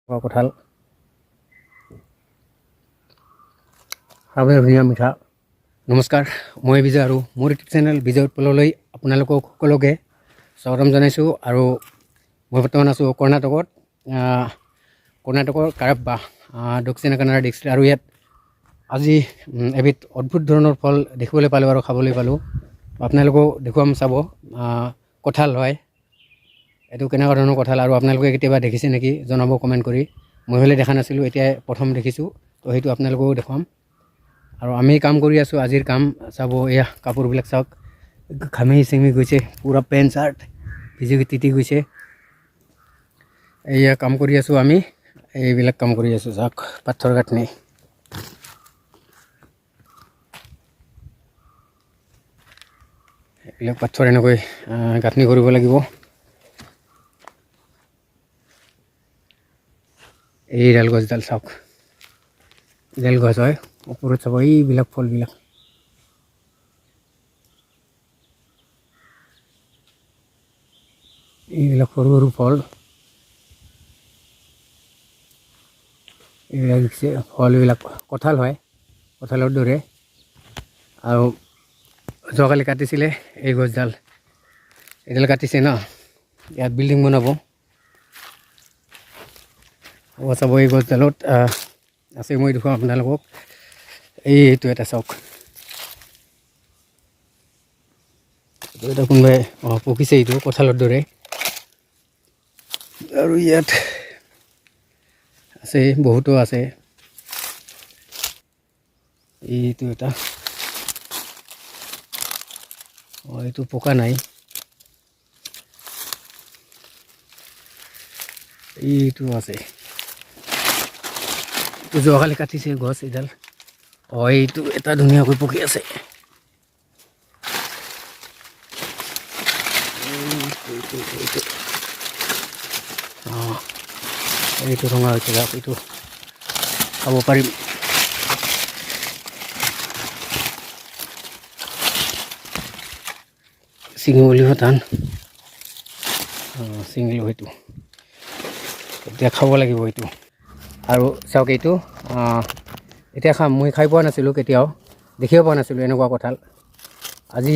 কঁঠাল খাবলৈ ধুনীয়া মিঠা। নমস্কাৰ, মই বিজয় আৰু মোৰ ইউটিউব চেনেল বিজয় উৎপললৈ আপোনালোকক সকলোকে স্বাগতম জনাইছোঁ। আৰু মই বৰ্তমান আছোঁ কৰ্ণাটকৰ কাৰাপ্পা দক্ষিণ কানাড়া ডিষ্ট্ৰিক্ট। আৰু ইয়াত আজি এবিধ অদ্ভুত ধৰণৰ ফল দেখিবলৈ পালোঁ আৰু খাবলৈ পালোঁ। আপোনালোকেও দেখুৱাম, চাব। কঁঠাল হয় এইটো, কেনেকুৱা ধৰণৰ কঁঠাল, আৰু আপোনালোকে কেতিয়াবা দেখিছে নেকি জনাব কমেণ্ট কৰি। মই হ'লে দেখা নাছিলোঁ, এতিয়াই প্ৰথম দেখিছোঁ, তো সেইটো আপোনালোকেও দেখুৱাম। আৰু আমি কাম কৰি আছোঁ, আজিৰ কাম চাব। এয়া কাপোৰবিলাক চাওক, ঘামি চিমি গৈছে, পূৰা পেণ্ট চাৰ্ট ভিজি তিতি গৈছে। এয়া কাম কৰি আছোঁ আমি, এইবিলাক কাম কৰি আছোঁ। চাওক পাথৰ গাঁথনি, এইবিলাক পাথৰ এনেকৈ গাঁথনি কৰিব লাগিব। এইডাল গছডাল চাওক, এডাল গছ হয়, ওপৰত চাব এইবিলাক ফলবিলাক। এইবিলাক সৰু সৰু ফল, এইবিলাক দিছে ফলবিলাক কঁঠাল হয়, কঁঠালৰ দৰে। আৰু যোৱাকালি কাটিছিলে এই গছডাল, এইডাল কাটিছে ন, ইয়াত বিল্ডিং বনাব। চাব এই গছডালত আছে, মই দেখুৱাম আপোনালোকক। এইটো এটা চাওক, এটা কোনোবাই পকিছে, এইটো কঁঠালৰ দৰে। আৰু ইয়াত আছে, বহুতো আছে। এইটো এটা, এইটো পকা নাই। এইটো আছে, যোৱাকালি কাটিছে গছ এইডাল। এইটো এটা ধুনীয়াকৈ পকি আছে। এইটো ৰঙা হৈছে, যাওক, এইটো খাব পাৰিম। ছিঙিবলৈও টান, ছিঙিলোঁ সেইটো, এতিয়া খাব লাগিব এইটো। আৰু চাওক এইটো, এতিয়া খাম। মই খাই পোৱা নাছিলোঁ, কেতিয়াও দেখিও পোৱা নাছিলোঁ এনেকুৱা কঁঠাল, আজি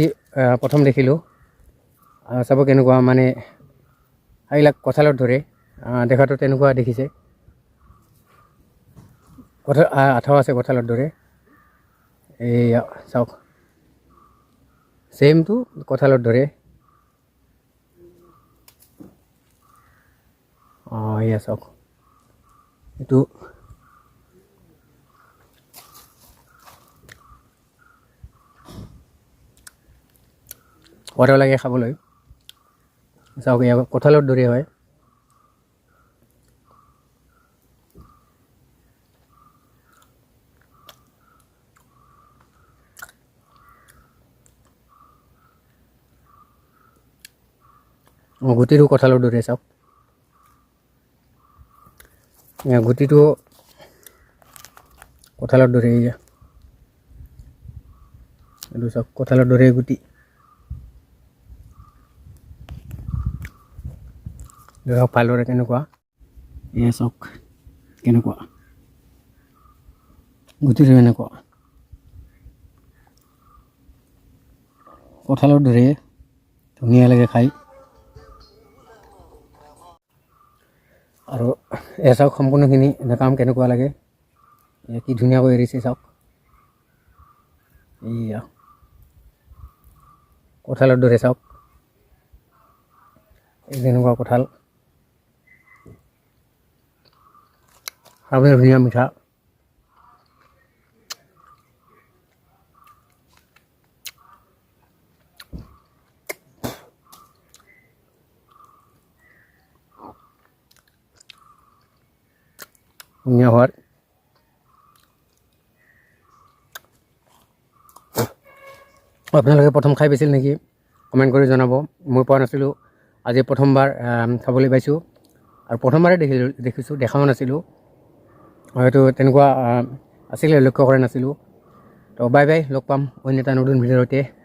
প্ৰথম দেখিলোঁ। চাব কেনেকুৱা, মানে এইবিলাক কঁঠালৰ দৰে দেখাতো, তেনেকুৱা দেখিছে। কঁঠাল আঠাও আছে কঁঠালৰ দৰে। এইয়া চাওক, ছেইমটো কঁঠালৰ দৰে। এয়া চাওক, এইটো সোৱাদ লাগে খাবলৈ। চাওক, এয়া কঁঠালৰ দৰে হয়। গুটিটো কঁঠালৰ দৰে, চাওক, গুটিটো কঁঠালৰ দৰে। এইটো চাওক, কঁঠালৰ দৰে গুটি। ধৰক ভালদৰে কেনেকুৱা, এয়া চাওক কেনেকুৱা, গুটিটো এনেকুৱা, কঁঠালৰ দৰে ধুনীয়া লাগে খাই। আৰু এয়া চাওক, সম্পূৰ্ণখিনি দেখাম কেনেকুৱা লাগে। কি ধুনীয়াকৈ এৰিছে, চাওক। এইয়া কঁঠালৰ দৰে, চাওক, এই তেনেকুৱা কঁঠাল খাবলৈ ধুনীয়া, মিঠা। ধুনীয়া সোৱাদ। আপোনালোকে প্ৰথম খাই পাইছিল নেকি, কমেণ্ট কৰি জনাব। মই পোৱা নাছিলোঁ, আজি প্ৰথমবাৰ খাবলৈ পাইছোঁ। আৰু প্ৰথমবাৰে দেখিছোঁ, দেখাও নাছিলোঁ, হয়তো তেনেকুৱা আছিলে, লক্ষ্য কৰা নাছিলোঁ। তো বাই বাই, লগ পাম অন্য এটা নতুন ভিডিঅ'ৰ সৈতে। বাই।